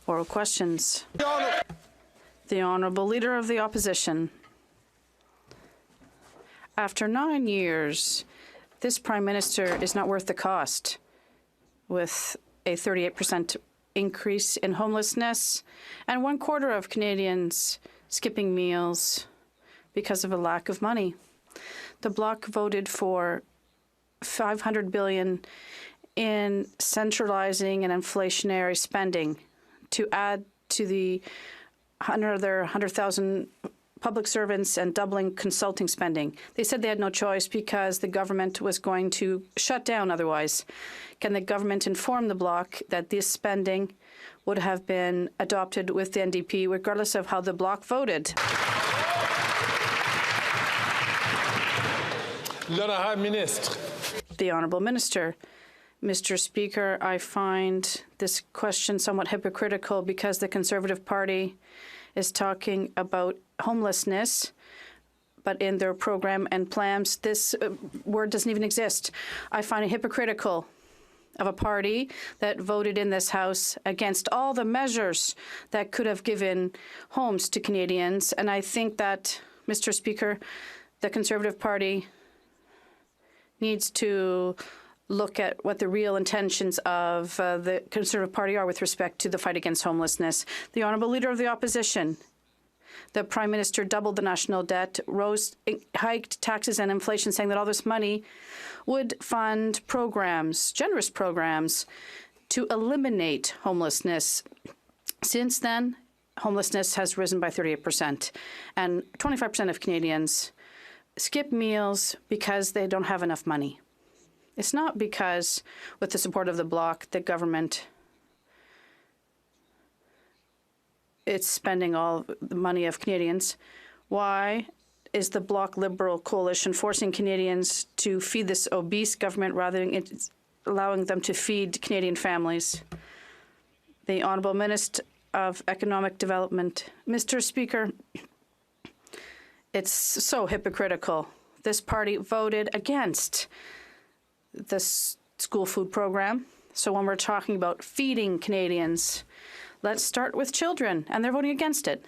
Oral questions. The Honourable Leader of the Opposition. After 9 years, this Prime Minister is not worth the cost, with a 38% increase in homelessness and 1/4 of Canadians skipping meals because of a lack of money. The Bloc voted for $500 billion in centralizing and inflationary spending to add to the another 100,000 public servants and doubling consulting spending. They said they had no choice because the government was going to shut down otherwise. Can the government inform the Bloc that this spending would have been adopted with the NDP regardless of how the Bloc voted? The Honourable Minister. Mr. Speaker, I find this question somewhat hypocritical because the Conservative Party is talking about homelessness, but in their program and plans, this word doesn't even exist. I find it hypocritical of a party that voted in this House against all the measures that could have given homes to Canadians. And I think that, Mr. Speaker, the Conservative Party needs to look at what the real intentions of the Conservative Party are with respect to the fight against homelessness. The Honourable Leader of the Opposition. The Prime Minister doubled the national debt, hiked taxes and inflation, saying that all this money would fund programs, generous programs, to eliminate homelessness. Since then, homelessness has risen by 38%, and 25% of Canadians skip meals because they don't have enough money. It's not because, with the support of the Bloc, the government it's spending all the money of Canadians. Why is the Bloc Liberal coalition forcing Canadians to feed this obese government rather than allowing them to feed Canadian families? The Honourable Minister of Economic Development. Mr. Speaker, it's so hypocritical. This party voted against the school food program. So when we're talking about feeding Canadians, let's start with children, and they're voting against it.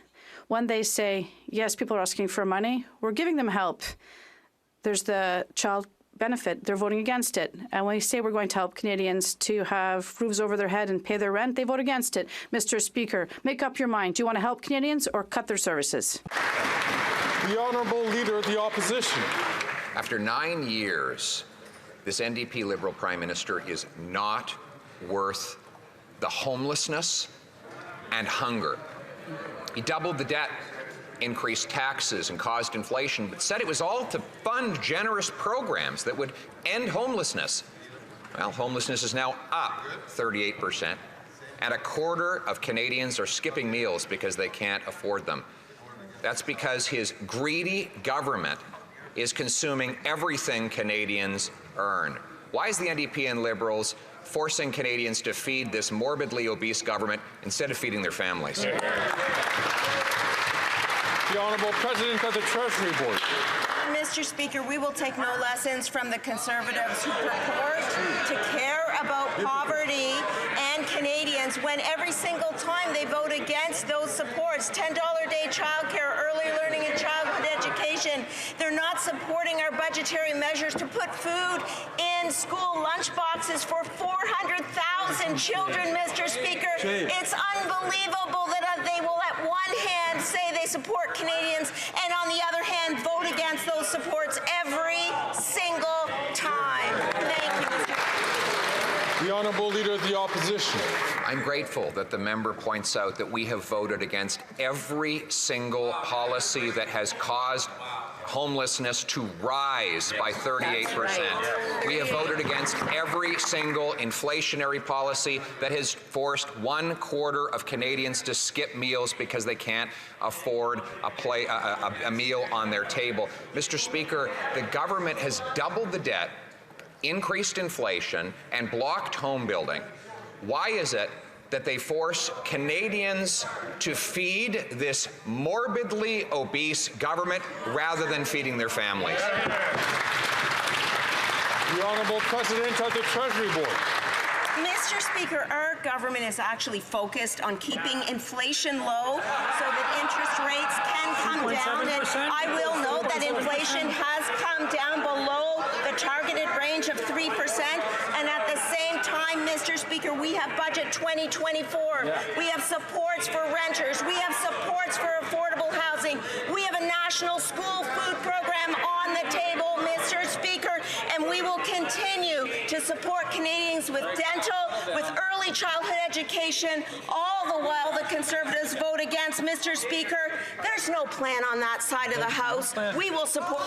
When they say, yes, people are asking for money, we're giving them help. There's the child benefit, they're voting against it. And when we say we're going to help Canadians to have roofs over their head and pay their rent, they vote against it. Mr. Speaker, make up your mind. Do you want to help Canadians or cut their services? The Honourable Leader of the Opposition. After 9 years, this NDP Liberal Prime Minister is not worth the homelessness and hunger. He doubled the debt, increased taxes, and caused inflation, but said it was all to fund generous programs that would end homelessness. Well, homelessness is now up 38%, and 1/4 of Canadians are skipping meals because they can't afford them. That's because his greedy government is consuming everything Canadians earn. Why is the NDP and Liberals forcing Canadians to feed this morbidly obese government instead of feeding their families? The Honourable President of the Treasury Board. Mr. Speaker, we will take no lessons from the Conservatives who purport to care about poverty and Canadians when every single time they vote against those supports, $10-a-day childcare, early learning and childhood education. They're not supporting our budgetary measures to put food in school lunch boxes for 400,000 children, Mr. Speaker. It's unbelievable that they will at one hand say they support Canadians and on the other hand vote against those supports every single time. Thank you, Mr. Speaker. The Honourable Leader of the Opposition. I'm grateful that the member points out that we have voted against every single policy that has caused homelessness to rise by 38%. We have voted against every single inflationary policy that has forced 1/4 of Canadians to skip meals because they can't afford a meal on their table. Mr. Speaker, the government has doubled the debt, increased inflation, and blocked home building. Why is it that they force Canadians to feed this morbidly obese government rather than feeding their families? The Honourable President of the Treasury Board. Mr. Speaker, our government is actually focused on keeping inflation low so that interest rates can come down. And I will note that inflation has come down below the targeted range of 3%. And at the same time, Mr. Speaker, we have Budget 2024. We have supports for renters. We have supports for affordable housing. We have a national school food program on the table, Mr. Speaker, and we will continue to support Canadians with dental, with early childhood education, all the while the Conservatives vote against. Mr. Speaker, there's no plan on that side of the House. We will support.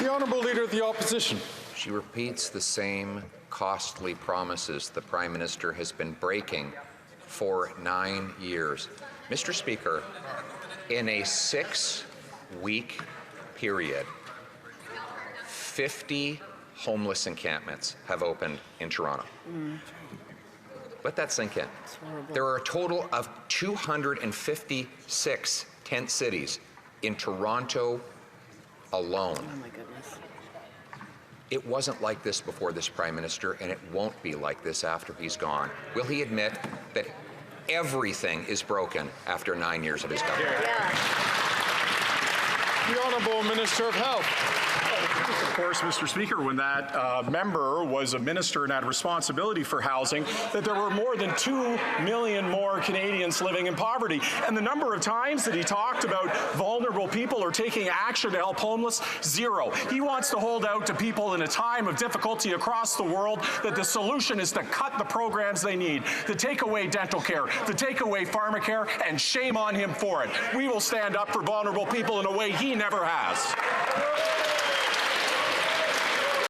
The Honourable Leader of the Opposition. She repeats the same costly promises the Prime Minister has been breaking for 9 years. Mr. Speaker, in a 6-week period, 50 homeless encampments have opened in Toronto. Let that sink in. There are a total of 256 tent cities in Toronto alone. Oh my goodness. It wasn't like this before this Prime Minister, and it won't be like this after he's gone. Will he admit that everything is broken after 9 years of his government? The Honourable Minister of Health. Of course, Mr. Speaker, when that member was a minister and had responsibility for housing, that there were more than 2 million more Canadians living in poverty. And the number of times that he talked about vulnerable people or taking action to help homeless, 0. He wants to hold out to people in a time of difficulty across the world that the solution is to cut the programs they need, to take away dental care, to take away pharmacare, and shame on him for it. We will stand up for vulnerable people in a way he never has.